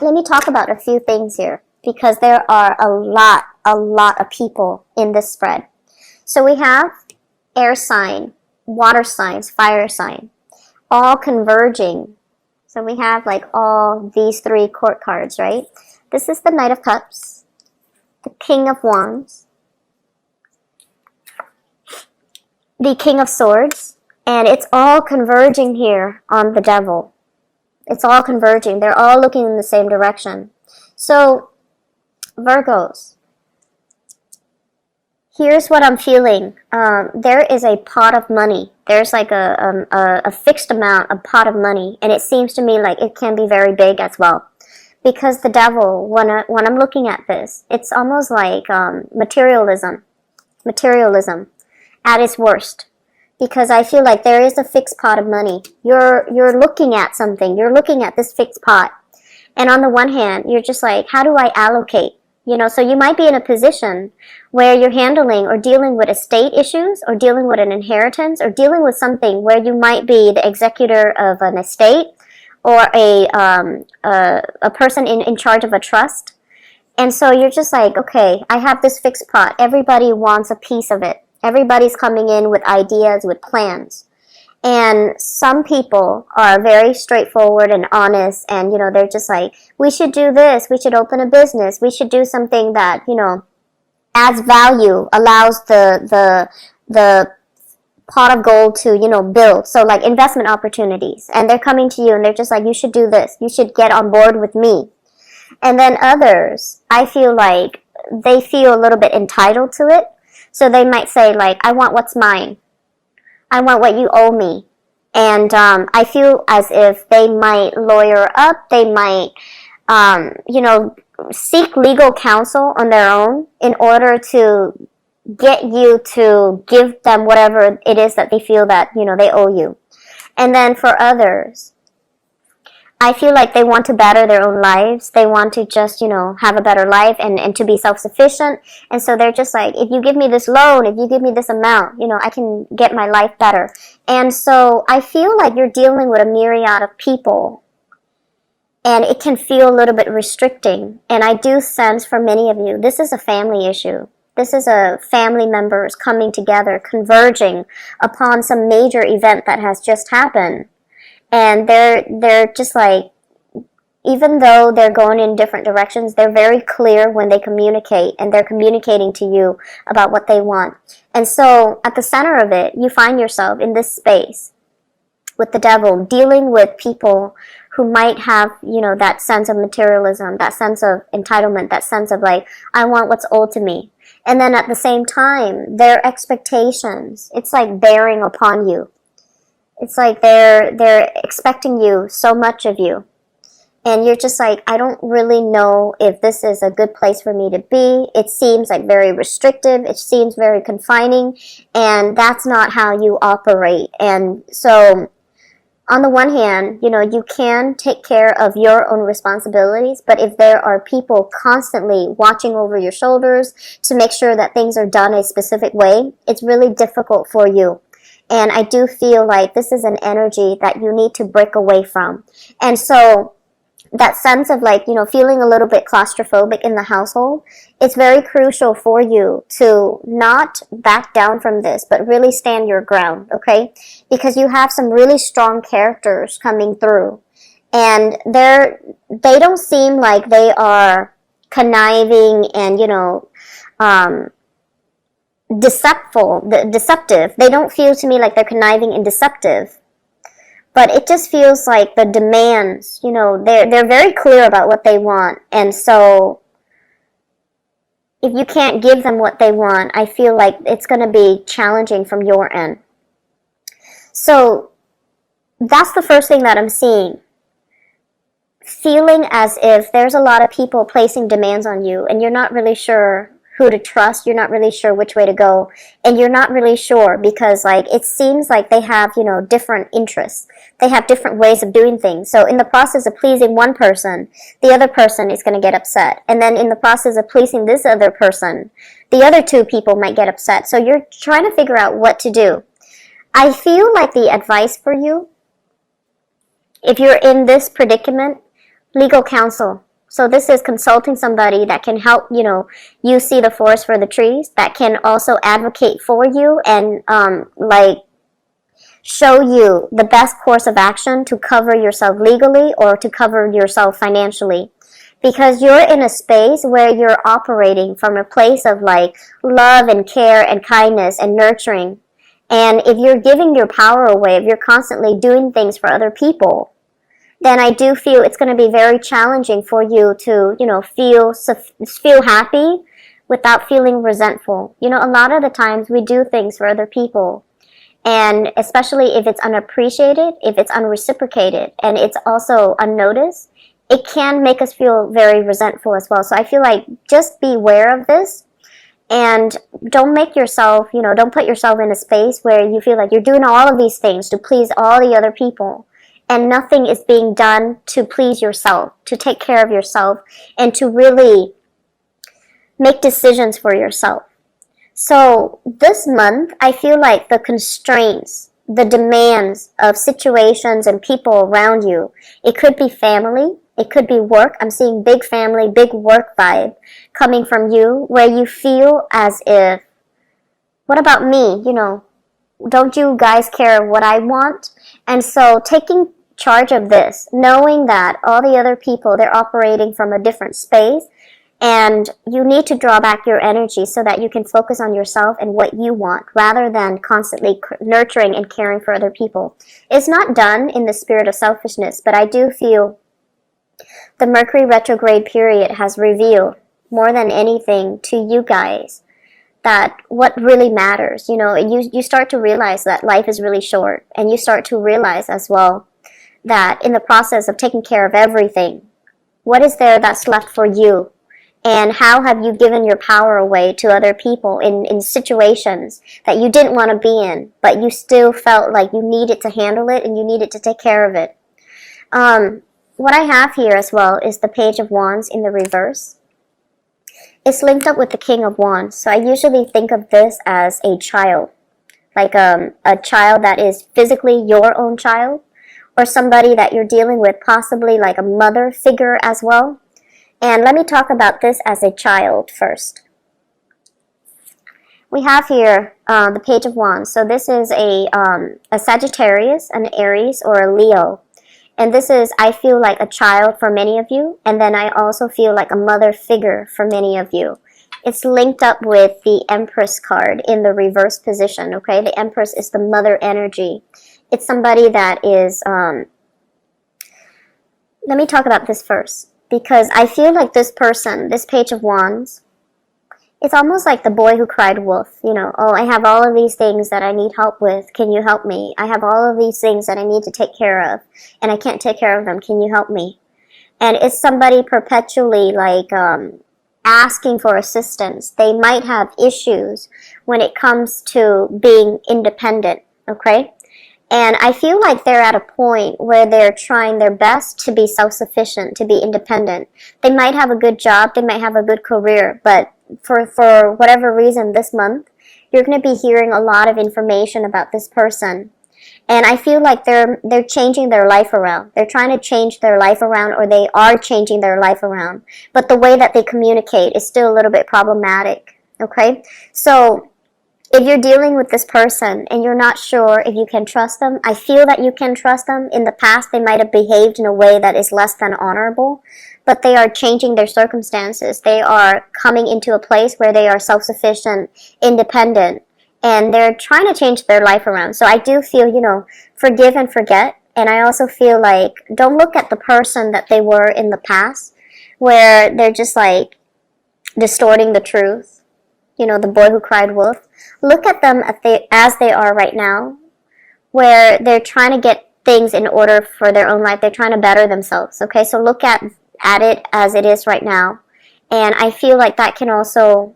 let me talk about a few things here, because there are a lot of people in this spread. So we have air sign, water signs, fire sign, all converging. So we have like all these three court cards, right? This is the Knight of Cups, the King of Wands, the King of Swords, and it's all converging here on the Devil. It's all converging. They're all looking in the same direction. So, Virgos, here's what I'm feeling. There is a pot of money. There's like a fixed amount of pot of money, and it seems to me like it can be very big as well. Because the Devil, when I'm looking at this, it's almost like materialism at its worst. Because I feel like there is a fixed pot of money. You're looking at something. You're looking at this fixed pot. And on the one hand, you're just like, how do I allocate? So you might be in a position where you're handling or dealing with estate issues, or dealing with an inheritance, or dealing with something where you might be the executor of an estate, or a person in charge of a trust. And so you're just like, okay, I have this fixed pot. Everybody wants a piece of it. Everybody's coming in with ideas, with plans. And some people are very straightforward and honest, and, they're just like, we should do this, we should open a business, we should do something that, adds value, allows the pot of gold to, build. So like investment opportunities. And they're coming to you and they're just like, you should do this, you should get on board with me. And then others, I feel like they feel a little bit entitled to it. So they might say, like, I want what's mine. I want what you owe me. And I feel as if they might lawyer up. They might, seek legal counsel on their own in order to get you to give them whatever it is that they feel that, they owe you. And then for others, I feel like they want to better their own lives. They want to just, have a better life and to be self-sufficient. And so they're just like, if you give me this loan, if you give me this amount, I can get my life better. And so I feel like you're dealing with a myriad of people, and it can feel a little bit restricting. And I do sense for many of you, this is a family issue. This is a family members coming together, converging upon some major event that has just happened. And they're just like, even though they're going in different directions, they're very clear when they communicate, and they're communicating to you about what they want. And so at the center of it, you find yourself in this space with the Devil, dealing with people who might have, that sense of materialism, that sense of entitlement, that sense of like, I want what's owed to me. And then at the same time, their expectations, it's like bearing upon you. It's like they're expecting you so much of you. And you're just like, I don't really know if this is a good place for me to be. It seems like very restrictive. It seems very confining. And that's not how you operate. And so on the one hand, you can take care of your own responsibilities. But if there are people constantly watching over your shoulders to make sure that things are done a specific way, it's really difficult for you. And I do feel like this is an energy that you need to break away from. And so that sense of like, feeling a little bit claustrophobic in the household, it's very crucial for you to not back down from this, but really stand your ground, okay? Because you have some really strong characters coming through. And they don't seem like they are conniving and, deceptive. They don't feel to me like they're conniving and deceptive, but it just feels like the demands, they're very clear about what they want. And so if you can't give them what they want, I feel like it's going to be challenging from your end. So that's the first thing that I'm seeing. Feeling as if there's a lot of people placing demands on you, and you're not really sure who to trust, you're not really sure which way to go, and you're not really sure because like it seems like they have, different interests. They have different ways of doing things. So in the process of pleasing one person, the other person is going to get upset. And then in the process of pleasing this other person, the other two people might get upset. So you're trying to figure out what to do. I feel like the advice for you, if you're in this predicament, legal counsel. So this is consulting somebody that can help, you see the forest for the trees, that can also advocate for you and like show you the best course of action to cover yourself legally or to cover yourself financially. Because you're in a space where you're operating from a place of like love and care and kindness and nurturing. And if you're giving your power away, if you're constantly doing things for other people, then I do feel it's going to be very challenging for you to, feel happy without feeling resentful. A lot of the times we do things for other people, and especially if it's unappreciated, if it's unreciprocated, and it's also unnoticed, it can make us feel very resentful as well. So I feel like just be aware of this, and don't make yourself, don't put yourself in a space where you feel like you're doing all of these things to please all the other people, and nothing is being done to please yourself, to take care of yourself, and to really make decisions for yourself. So this month, I feel like the constraints, the demands of situations and people around you, it could be family, it could be work. I'm seeing big family, big work vibe coming from you, where you feel as if, what about me? Don't you guys care what I want? And so taking charge of this, knowing that all the other people, they're operating from a different space, and you need to draw back your energy so that you can focus on yourself and what you want, rather than constantly nurturing and caring for other people. It's not done in the spirit of selfishness, but I do feel the Mercury retrograde period has revealed more than anything to you guys that what really matters. You start to realize that life is really short, and you start to realize as well that in the process of taking care of everything, what is there that's left for you? And how have you given your power away to other people in situations that you didn't want to be in, but you still felt like you needed to handle it and you needed to take care of it? What I have here as well is the Page of Wands in the reverse. It's linked up with the King of Wands. So I usually think of this as a child, like a child that is physically your own child, or somebody that you're dealing with, possibly like a mother figure as well. And let me talk about this as a child first. We have here the Page of Wands. So this is a Sagittarius, an Aries, or a Leo. And this is, I feel like a child for many of you. And then I also feel like a mother figure for many of you. It's linked up with the Empress card in the reverse position, okay? The Empress is the mother energy. It's somebody that is, let me talk about this first. Because I feel like this person, this Page of Wands, it's almost like the boy who cried wolf. Oh, I have all of these things that I need help with. Can you help me? I have all of these things that I need to take care of, and I can't take care of them. Can you help me? And it's somebody perpetually like asking for assistance. They might have issues when it comes to being independent, okay? And I feel like they're at a point where they're trying their best to be self-sufficient, to be independent. They might have a good job, they might have a good career, but for whatever reason this month, you're going to be hearing a lot of information about this person. And I feel like they're changing their life around. They're trying to change their life around, or they are changing their life around. But the way that they communicate is still a little bit problematic, okay? So if you're dealing with this person and you're not sure if you can trust them, I feel that you can trust them. In the past, they might have behaved in a way that is less than honorable, but they are changing their circumstances. They are coming into a place where they are self-sufficient, independent, and they're trying to change their life around. So I do feel, forgive and forget. And I also feel like don't look at the person that they were in the past, where they're just like distorting the truth. The boy who cried wolf. Look at them as they are right now, where they're trying to get things in order for their own life. They're trying to better themselves, okay? So look at it as it is right now. And I feel like that can also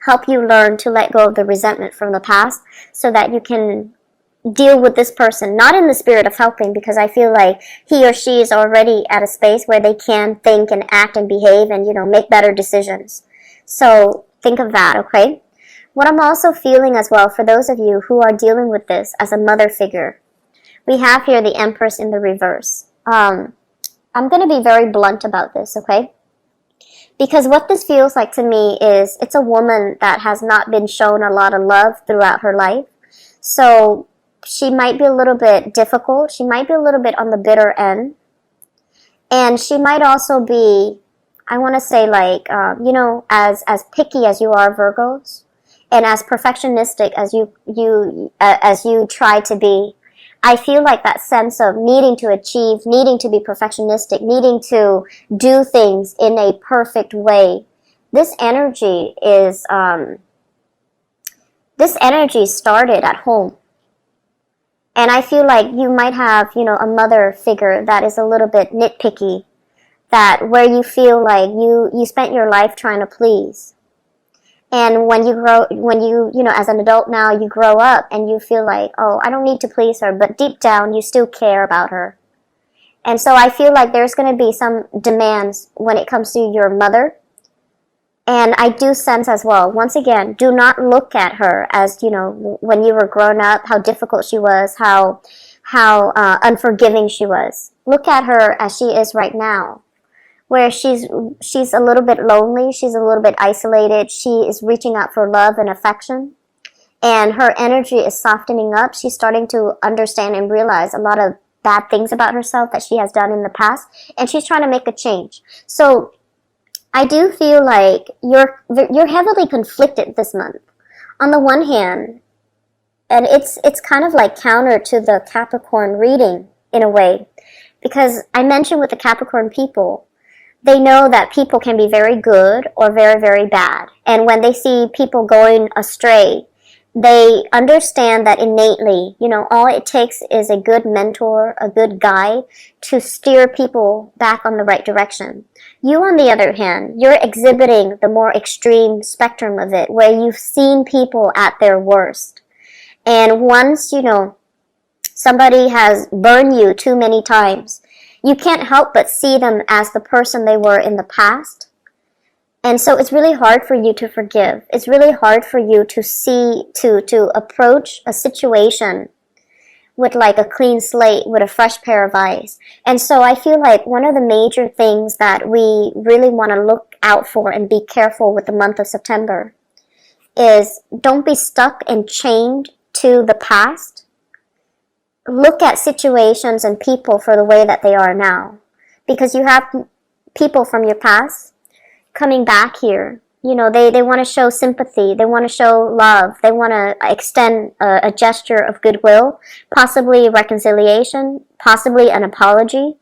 help you learn to let go of the resentment from the past so that you can deal with this person, not in the spirit of helping, because I feel like he or she is already at a space where they can think and act and behave and, make better decisions. So think of that, okay? What I'm also feeling as well, for those of you who are dealing with this as a mother figure, we have here the Empress in the reverse. I'm going to be very blunt about this, okay? Because what this feels like to me is it's a woman that has not been shown a lot of love throughout her life. So she might be a little bit difficult. She might be a little bit on the bitter end. And she might also be, I want to say, like, as picky as you are, Virgos, and as perfectionistic as you try to be, I feel like that sense of needing to achieve, needing to be perfectionistic, needing to do things in a perfect way. This energy started at home. And I feel like you might have, a mother figure that is a little bit nitpicky, that where you feel like you spent your life trying to please. And when you as an adult now, you grow up and you feel like, oh, I don't need to please her, but deep down you still care about her. And so I feel like there's going to be some demands when it comes to your mother. And I do sense as well, once again, do not look at her as, when you were grown up, how difficult she was, how unforgiving she was. Look at her as she is right now, where she's a little bit lonely, she's a little bit isolated, she is reaching out for love and affection, and her energy is softening up. She's starting to understand and realize a lot of bad things about herself that she has done in the past, and she's trying to make a change. So I do feel like you're heavily conflicted this month. On the one hand, and it's kind of like counter to the Capricorn reading in a way, because I mentioned with the Capricorn people, they know that people can be very good or very, very bad. And when they see people going astray, they understand that innately, all it takes is a good mentor, a good guide to steer people back on the right direction. You, on the other hand, you're exhibiting the more extreme spectrum of it, where you've seen people at their worst. And once, somebody has burned you too many times, you can't help but see them as the person they were in the past. And so it's really hard for you to forgive. It's really hard for you to approach a situation with like a clean slate, with a fresh pair of eyes. And so I feel like one of the major things that we really want to look out for and be careful with the month of September is don't be stuck and chained to the past. Look at situations and people for the way that they are now. Because you have people from your past coming back here. They want to show sympathy. They want to show love. They want to extend a gesture of goodwill, possibly reconciliation, possibly an apology.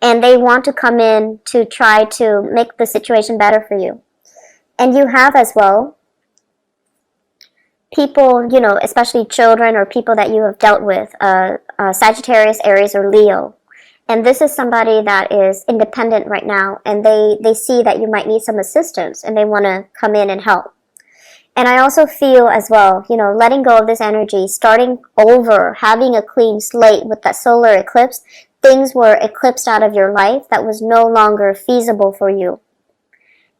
And they want to come in to try to make the situation better for you. And you have as well people, especially children or people that you have dealt with, Sagittarius, Aries, or Leo. And this is somebody that is independent right now, and they see that you might need some assistance, and they want to come in and help. And I also feel as well, letting go of this energy, starting over, having a clean slate with that solar eclipse, things were eclipsed out of your life that was no longer feasible for you.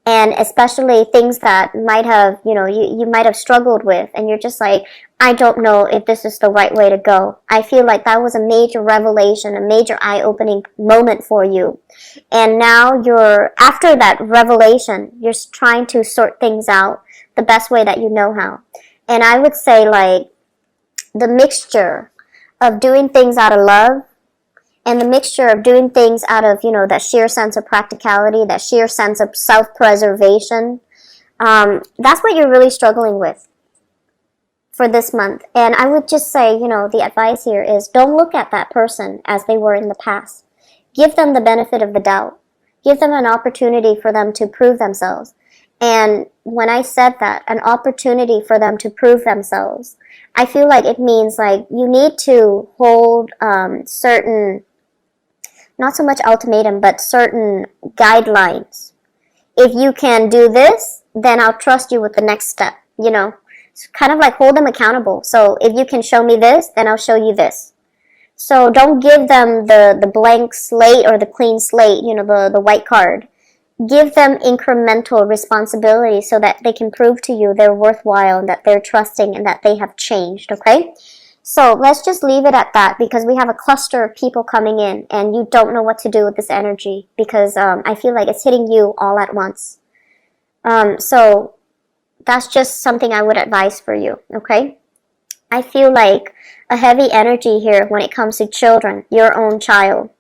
And especially things that might have, you might have struggled with, and you're just like, I don't know if this is the right way to go. I feel like that was a major revelation, a major eye-opening moment for you. And now after that revelation, you're trying to sort things out the best way that you know how. And I would say like the mixture of doing things out of love and the mixture of doing things out of, that sheer sense of practicality, that sheer sense of self-preservation, that's what you're really struggling with for this month. And I would just say, the advice here is don't look at that person as they were in the past. Give them the benefit of the doubt. Give them an opportunity for them to prove themselves. And when I said that, an opportunity for them to prove themselves, I feel like it means like you need to hold certain, not so much ultimatum, but certain guidelines. If you can do this, then I'll trust you with the next step, It's kind of like hold them accountable. So if you can show me this, then I'll show you this. So don't give them the blank slate or the clean slate, the white card. Give them incremental responsibility so that they can prove to you they're worthwhile and that they're trusting and that they have changed, okay? So let's just leave it at that, because we have a cluster of people coming in and you don't know what to do with this energy, because I feel like it's hitting you all at once. So that's just something I would advise for you, okay? I feel like a heavy energy here when it comes to children, your own child.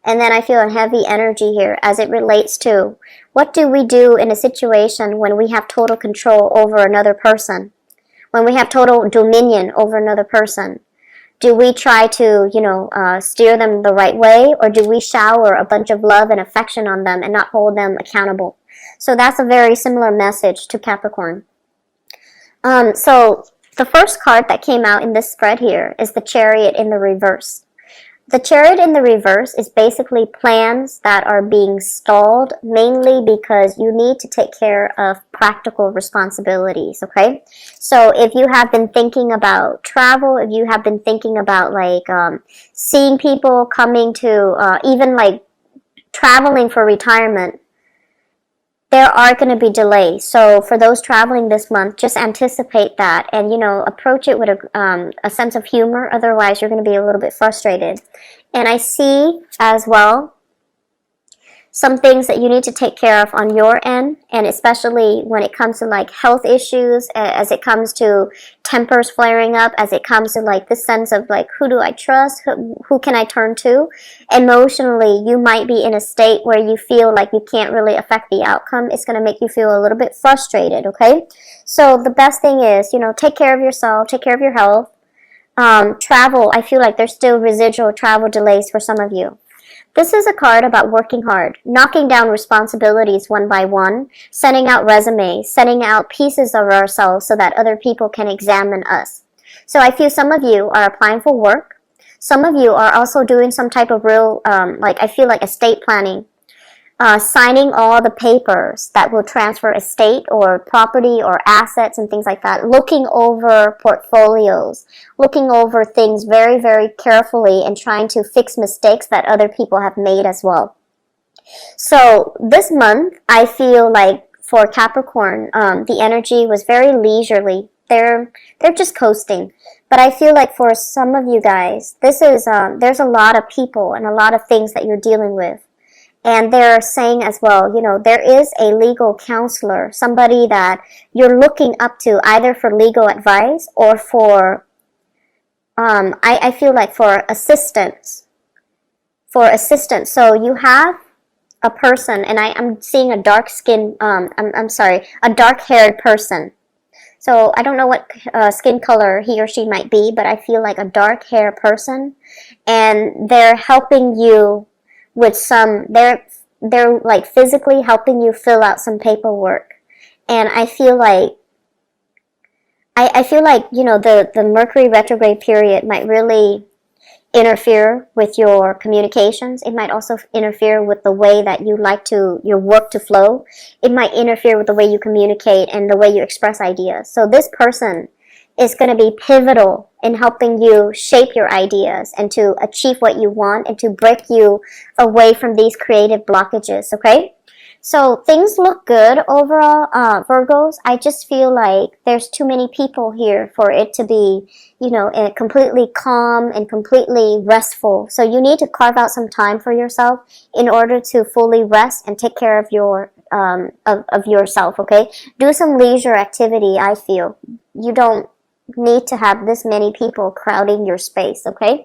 And then I feel a heavy energy here as it relates to what do we do in a situation when we have total control over another person? When we have total dominion over another person? Do we try to, steer them the right way, or do we shower a bunch of love and affection on them and not hold them accountable? So that's a very similar message to Capricorn. So the first card that came out in this spread here is the Chariot in the reverse. The Chariot in the reverse is basically plans that are being stalled, mainly because you need to take care of practical responsibilities, okay? So if you have been thinking about travel, if you have been thinking about seeing people coming to, even like traveling for retirement, there are going to be delays. So for those traveling this month, just anticipate that and, approach it with a sense of humor. Otherwise, you're going to be a little bit frustrated. And I see as well some things that you need to take care of on your end, and especially when it comes to like health issues, as it comes to tempers flaring up, as it comes to like this sense of like, who do I trust? Who can I turn to? Emotionally, you might be in a state where you feel like you can't really affect the outcome. It's going to make you feel a little bit frustrated, okay? So the best thing is, take care of yourself, take care of your health. Travel, I feel like there's still residual travel delays for some of you. This is a card about working hard, knocking down responsibilities one by one, sending out resumes, sending out pieces of ourselves so that other people can examine us. So I feel some of you are applying for work. Some of you are also doing some type of real, I feel like estate planning. Signing all the papers that will transfer estate or property or assets and things like that. Looking over portfolios. Looking over things very, very carefully and trying to fix mistakes that other people have made as well. So this month, I feel like for Capricorn, the energy was very leisurely. They're just coasting. But I feel like for some of you guys, this is there's a lot of people and a lot of things that you're dealing with. And they're saying as well, there is a legal counselor, somebody that you're looking up to either for legal advice or for, I feel like for assistance. So you have a person, and I'm seeing a dark skin, a dark haired person. So I don't know what skin color he or she might be, but I feel like a dark hair person, and they're helping you with they're like physically helping you fill out some paperwork. And I feel like the Mercury retrograde period might really interfere with your communications. It might also interfere with the way that you like your work to flow. It might interfere with the way you communicate and the way you express ideas. So this person is going to be pivotal in helping you shape your ideas and to achieve what you want and to break you away from these creative blockages, okay? So things look good overall, Virgos. I just feel like there's too many people here for it to be, completely calm and completely restful. So you need to carve out some time for yourself in order to fully rest and take care of of yourself, okay? Do some leisure activity, I feel. You don't need to have this many people crowding your space, okay?